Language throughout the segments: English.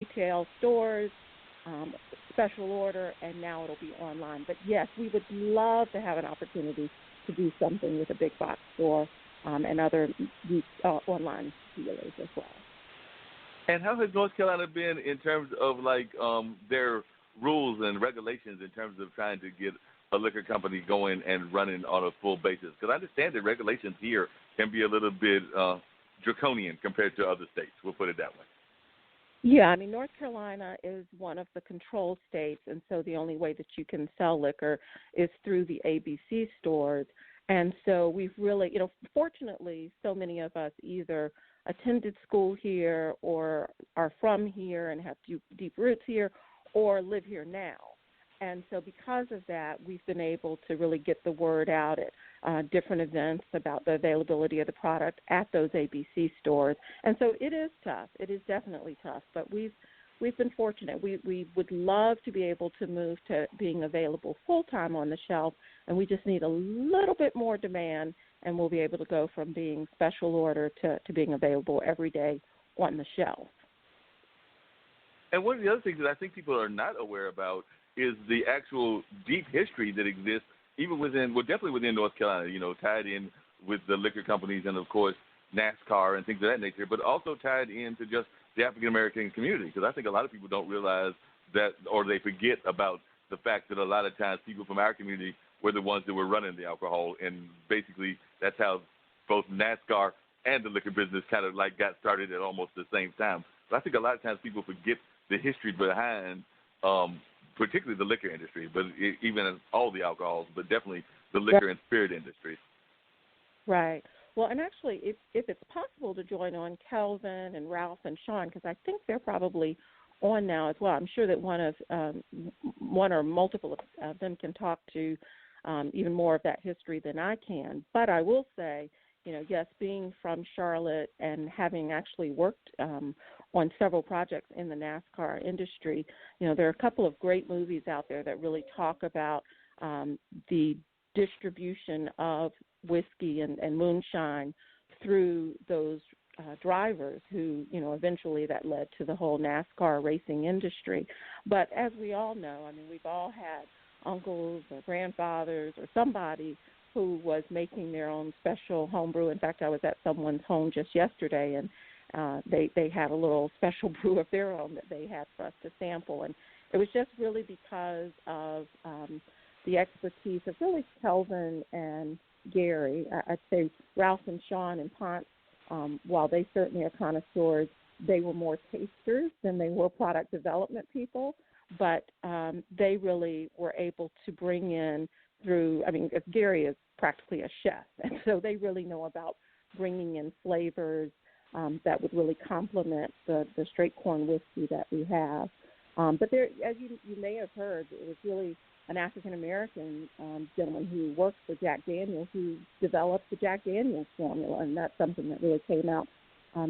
retail stores, special order, and now it'll be online. But yes, we would love to have an opportunity to do something with a big box store and other online dealers as well. And how has North Carolina been in terms of their rules and regulations in terms of trying to get a liquor company going and running on a full basis? Because I understand that regulations here can be a little bit draconian compared to other states. We'll put it that way. Yeah, I mean, North Carolina is one of the control states, and so the only way that you can sell liquor is through the ABC stores. And so we've really, fortunately, so many of us either attended school here or are from here and have deep roots here or live here now. And so because of that, we've been able to really get the word out at different events about the availability of the product at those ABC stores. And so it is tough. It is definitely tough. But we've been fortunate. We would love to be able to move to being available full-time on the shelf, and we just need a little bit more demand, and we'll be able to go from being special order to being available every day on the shelf. And one of the other things that I think people are not aware about is the actual deep history that exists even definitely within North Carolina, tied in with the liquor companies and, of course, NASCAR and things of that nature, but also tied into just the African-American community, because I think a lot of people don't realize that, or they forget about the fact that a lot of times people from our community were the ones that were running the alcohol, and basically that's how both NASCAR and the liquor business kind of got started at almost the same time. But I think a lot of times people forget the history behind particularly the liquor industry, but even all the alcohols, but definitely the liquor and spirit industries. Right. Well, and actually, if it's possible to join on Kelvin and Ralph and Shon, because I think they're probably on now as well. I'm sure that one or multiple of them can talk to even more of that history than I can. But I will say, yes, being from Charlotte and having actually worked on several projects in the NASCAR industry, there are a couple of great movies out there that really talk about the distribution of whiskey and moonshine through those drivers who, eventually that led to the whole NASCAR racing industry. But as we all know, I mean, we've all had uncles or grandfathers or somebody who was making their own special homebrew. In fact, I was at someone's home just yesterday, and they had a little special brew of their own that they had for us to sample. And it was just really because of the expertise of really Kelvin and Gary. I'd say Ralph and Shon and Ponce, while they certainly are connoisseurs, they were more tasters than they were product development people. But they really were able to bring in Gary is practically a chef, and so they really know about bringing in flavors that would really complement the straight corn whiskey that we have. But there, as you may have heard, it was really an African-American gentleman who worked for Jack Daniels who developed the Jack Daniels formula, and that's something that really came out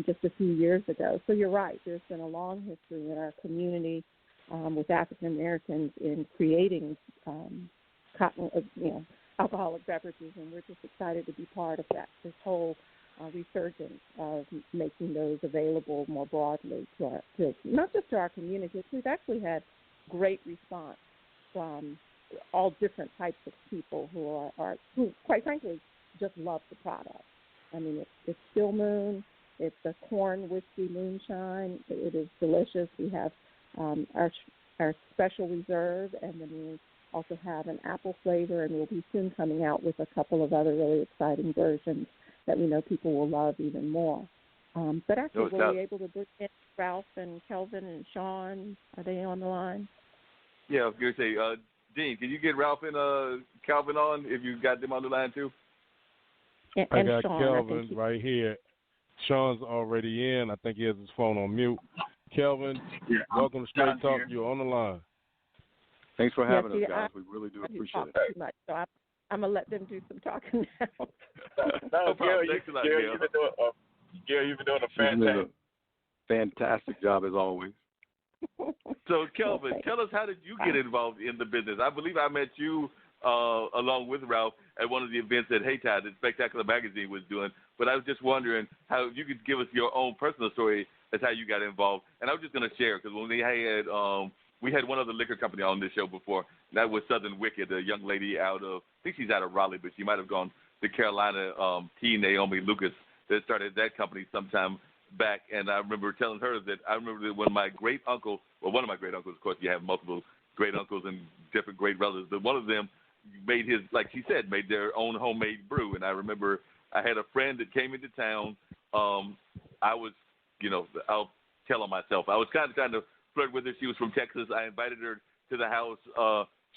just a few years ago. So you're right. There's been a long history in our community with African-Americans in creating alcoholic beverages, and we're just excited to be part of that, this whole resurgence of making those available more broadly to not just to our communities. We've actually had great response from all different types of people who quite frankly just love the product. I mean, it's Still Moon, it's a corn whiskey moonshine. It is delicious. We have our special reserve, and then we also have an apple flavor, and we'll be soon coming out with a couple of other really exciting versions that we know people will love even more. But actually, were we able to bring in Ralph and Kelvin and Shon? Are they on the line? Yeah, I was going to say, Dean, can you get Ralph and Kelvin on if you got them on the line too? I got Shon, Kelvin right here. Shon's already in. I think he has his phone on mute. Kelvin, welcome to Straight Talk. You're on the line. Thanks for having us, guys. We really do appreciate it. Too much, so I'm going to let them do some talking now. No problem. Thanks a lot, Gail. You've been doing a fantastic job as always. So, Kelvin, tell us, how did you get involved in the business? I believe I met you along with Ralph at one of the events at Haytide that Spectacular Magazine was doing, but I was just wondering how you could give us your own personal story that's how you got involved. And I was just going to share, because when we had one other liquor company on this show before, and that was Southern Wicked, a young lady out of, I think she's out of Raleigh, but she might have gone to Carolina, T. Naomi Lucas, that started that company sometime back. And I remember telling her that when my great uncle, well, one of my great uncles, of course, you have multiple great uncles and different great relatives, but one of them made his, like she said, made their own homemade brew. And I remember I had a friend that came into town. I was, I'll tell on myself, I was kind of trying to flirt with her. She was from Texas. I invited her to the house.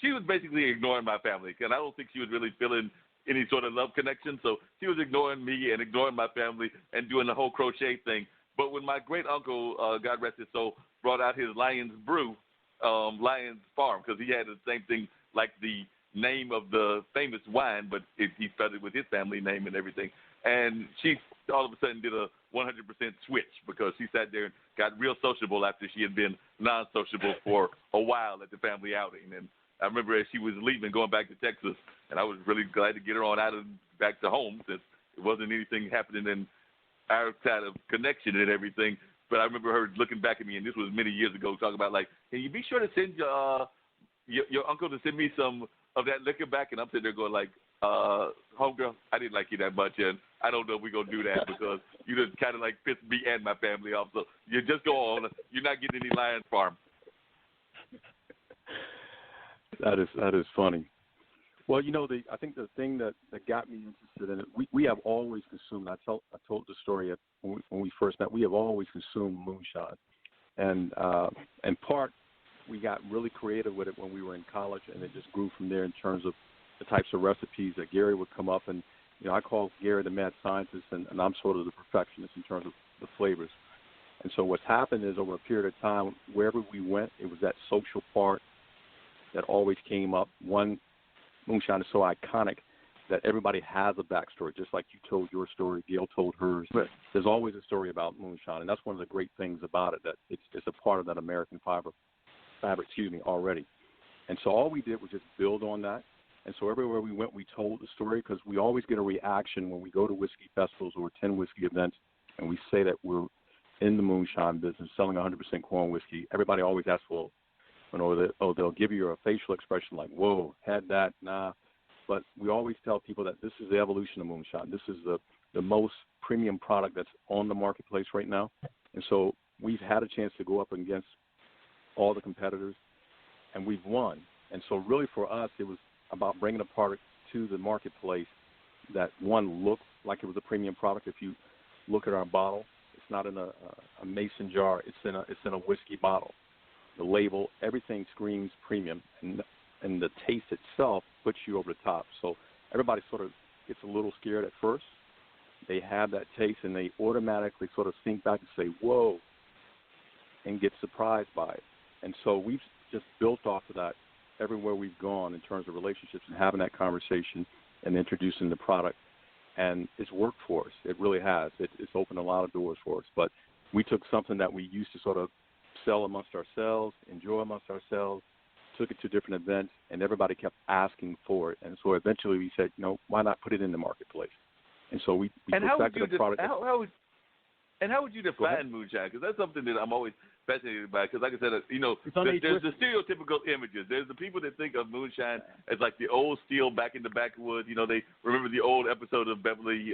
She was basically ignoring my family, and I don't think she was really feeling any sort of love connection. So she was ignoring me and ignoring my family and doing the whole crochet thing. But when my great uncle, God rest his soul, brought out his Lion's Brew, Lion's Farm, because he had the same thing like the name of the famous wine, but he spelled it with his family name and everything. And she all of a sudden did a 100% switch, because she sat there and got real sociable after she had been non-sociable for a while at the family outing. And I remember as she was leaving, going back to Texas, and I was really glad to get her on out and back to home, since it wasn't anything happening in our side of connection and everything. But I remember her looking back at me, and this was many years ago, talking about, like, can you be sure to send your uncle to send me some of that liquor back? And I'm sitting there going, like, homegirl, I didn't like you that much, and I don't know if we're going to do that, because you just kind of like pissed me and my family off. So you just go on. You're not getting any Lion's Farm. That is funny. Well, I think the thing that got me interested in it, we have always consumed, I told the story when we first met, we have always consumed moonshine. And in part, we got really creative with it when we were in college, and it just grew from there in terms of the types of recipes that Gary would come up. And, I call Gary the mad scientist, and I'm sort of the perfectionist in terms of the flavors. And so what's happened is, over a period of time, wherever we went, it was that social part that always came up. One, moonshine is so iconic that everybody has a backstory, just like you told your story, Gale told hers. Right. There's always a story about moonshine, and that's one of the great things about it, that it's a part of that American fabric, already. And so all we did was just build on that. And so everywhere we went, we told the story, because we always get a reaction when we go to whiskey festivals or attend whiskey events, and we say that we're in the moonshine business, selling 100% corn whiskey. Everybody always asks, well, they'll give you a facial expression like, whoa, had that, nah. But we always tell people that this is the evolution of moonshine. This is the most premium product that's on the marketplace right now. And so we've had a chance to go up against all the competitors, and we've won. And so really for us, it was about bringing a product to the marketplace that, one, looked like it was a premium product. If you look at our bottle, it's not in a mason jar. It's in a whiskey bottle. The label, everything screams premium, and the taste itself puts you over the top. So everybody sort of gets a little scared at first. They have that taste, and they automatically sort of sink back and say, whoa, and get surprised by it. And so we've just built off of that everywhere we've gone in terms of relationships and having that conversation and introducing the product. And it's worked for us. It really has. It's opened a lot of doors for us. But we took something that we used to sort of sell amongst ourselves, enjoy amongst ourselves, took it to different events, and everybody kept asking for it. And so eventually we said, why not put it in the marketplace? And so we perfected the product. How would you define moonshine? Because that's something that I'm always fascinated by. Because like I said, there's the stereotypical images. There's the people that think of moonshine as like the old steel back in the backwoods. They remember the old episode of Beverly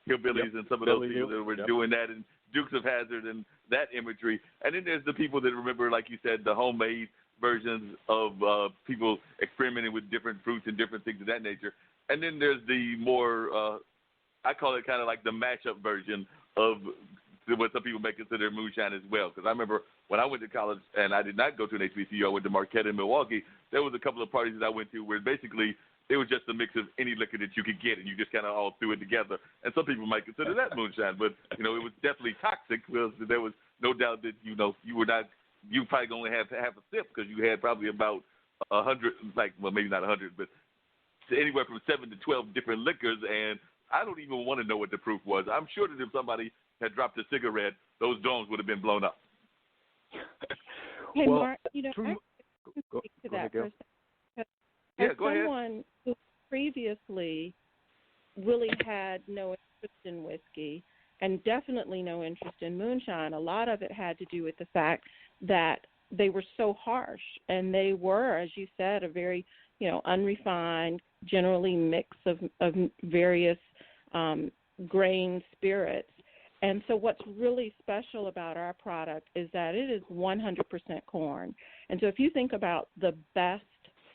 Hillbillies, and some of those people that were doing that, and Dukes of Hazzard and that imagery. And then there's the people that remember, like you said, the homemade versions of people experimenting with different fruits and different things of that nature. And then there's the more, I call it kind of like the mashup version of what some people may consider moonshine as well. Because I remember when I went to college, and I did not go to an HBCU, I went to Marquette in Milwaukee, there was a couple of parties that I went to where basically it was just a mix of any liquor that you could get, and you just kind of all threw it together. And some people might consider that moonshine, but, it was definitely toxic, because there was no doubt that, you probably only have to have a sip, because you had probably about 100, maybe not 100, but anywhere from 7 to 12 different liquors, and I don't even want to know what the proof was. I'm sure that if somebody had dropped a cigarette, those domes would have been blown up. Hey, well, Mark, I can speak to that for a second. Yeah, as go ahead. someone who previously really had no interest in whiskey, and definitely no interest in moonshine. A lot of it had to do with the fact that they were so harsh, and they were, as you said, a very, unrefined, generally mix of various grain spirits. And so what's really special about our product is that it is 100% corn. And so if you think about the best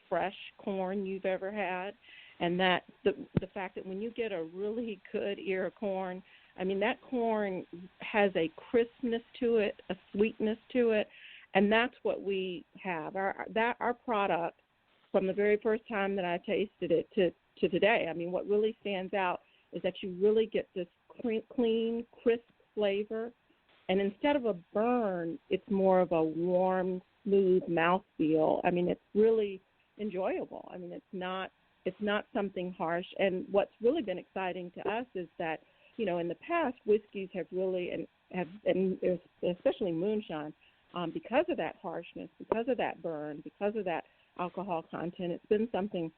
fresh corn you've ever had, and that the fact that when you get a really good ear of corn, I mean, that corn has a crispness to it, a sweetness to it, and that's what we have. Our product, from the very first time that I tasted it to today, I mean, what really stands out is that you really get this clean, crisp flavor, and instead of a burn, it's more of a warm, smooth mouthfeel. I mean, it's really enjoyable. I mean, it's not something harsh. And what's really been exciting to us is that, in the past, whiskeys have really, and especially moonshine, because of that harshness, because of that burn, because of that alcohol content, it's been something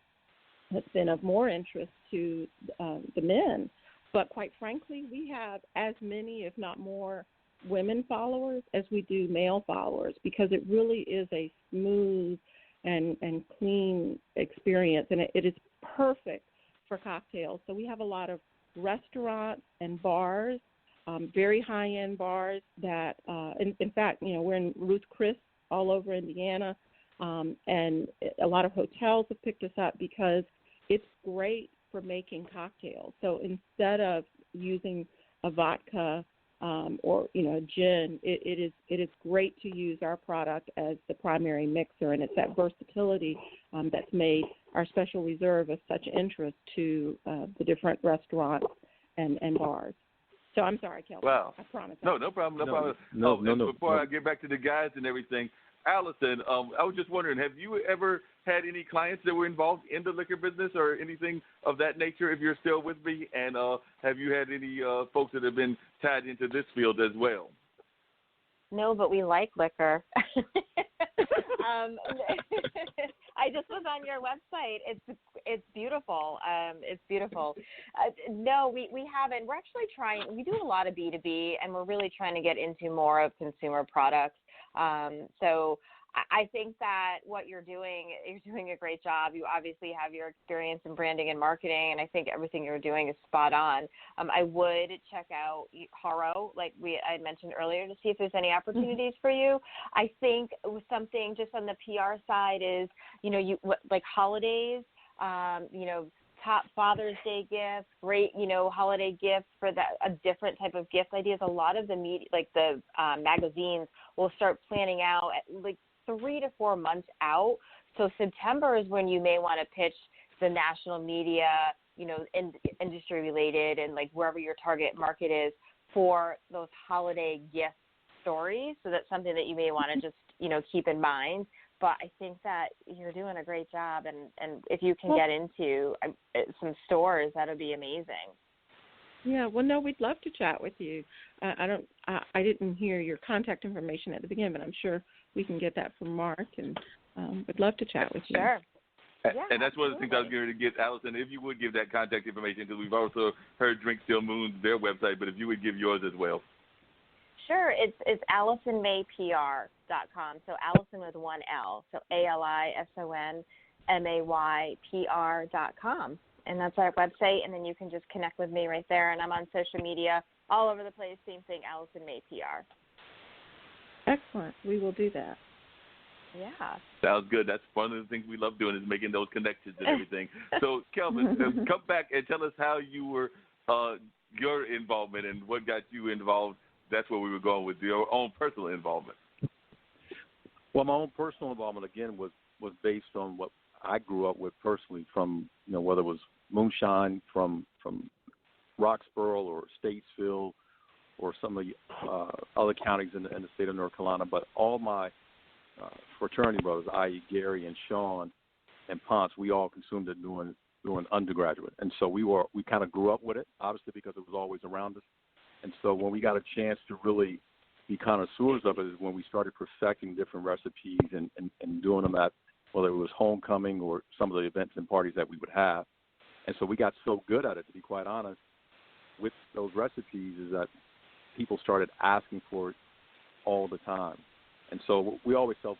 that's been of more interest to the men. But quite frankly, we have as many, if not more, women followers as we do male followers, because it really is a smooth and clean experience, and it is perfect for cocktails. So we have a lot of restaurants and bars, very high-end bars that, in fact, we're in Ruth Chris all over Indiana, and a lot of hotels have picked us up because it's great for making cocktails. So instead of using a vodka or a gin, it is great to use our product as the primary mixer, and it's that versatility that's made our special reserve of such interest to the different restaurants and bars. So I'm sorry, Kelvin. Wow. I promise. No problem. No. Before I get back to the guys and everything, Allison, I was just wondering, have you ever had any clients that were involved in the liquor business or anything of that nature, if you're still with me? And have you had any folks that have been tied into this field as well? No, but we like liquor. I just was on your website. It's beautiful. It's beautiful. No, we haven't. We're actually trying. We do a lot of B2B, and we're really trying to get into more of consumer products. So I think that what you're doing a great job. You obviously have your experience in branding and marketing, and I think everything you're doing is spot on. I would check out Haro, like I had mentioned earlier, to see if there's any opportunities for you. I think something just on the PR side is, like holidays, top Father's Day gifts, great, holiday gifts for a different type of gift ideas. A lot of the media, like the magazines, will start planning out at 3 to 4 months out. So September is when you may want to pitch the national media, industry related, and wherever your target market is for those holiday gift stories. So that's something that you may want to just, keep in mind. But I think that you're doing a great job, and if you can get into some stores, that would be amazing. Yeah, well, no, we'd love to chat with you. I didn't hear your contact information at the beginning, but I'm sure we can get that from Mark, and we'd love to chat with you. Sure. Yeah, and that's one of the things I was going to get, Allison, if you would give that contact information, because we've also heard Drink Still Moon's, their website, but if you would give yours as well. Sure. It's AllisonMayPR.com. So Allison with one L. So AllisonMayPR.com. And that's our website, and then you can just connect with me right there. And I'm on social media all over the place. Same thing, Allison May PR. Excellent. We will do that. Yeah. Sounds good. That's one of the things we love doing, is making those connections and everything. So, Kelvin, come back and tell us how you were, your involvement and what got you involved. That's where we were going with your own personal involvement. Well, my own personal involvement, again, was based on what I grew up with personally, from, whether it was moonshine from Roxborough or Statesville or some of the other counties in the state of North Carolina. But all my fraternity brothers, i.e. Gary and Shon and Ponce, we all consumed it doing undergraduate. And so we kind of grew up with it, obviously, because it was always around us. And so when we got a chance to really be connoisseurs of it is when we started perfecting different recipes and doing them at, whether it was homecoming or some of the events and parties that we would have. And so we got so good at it, to be quite honest, with those recipes is that people started asking for it all the time. And so we always tell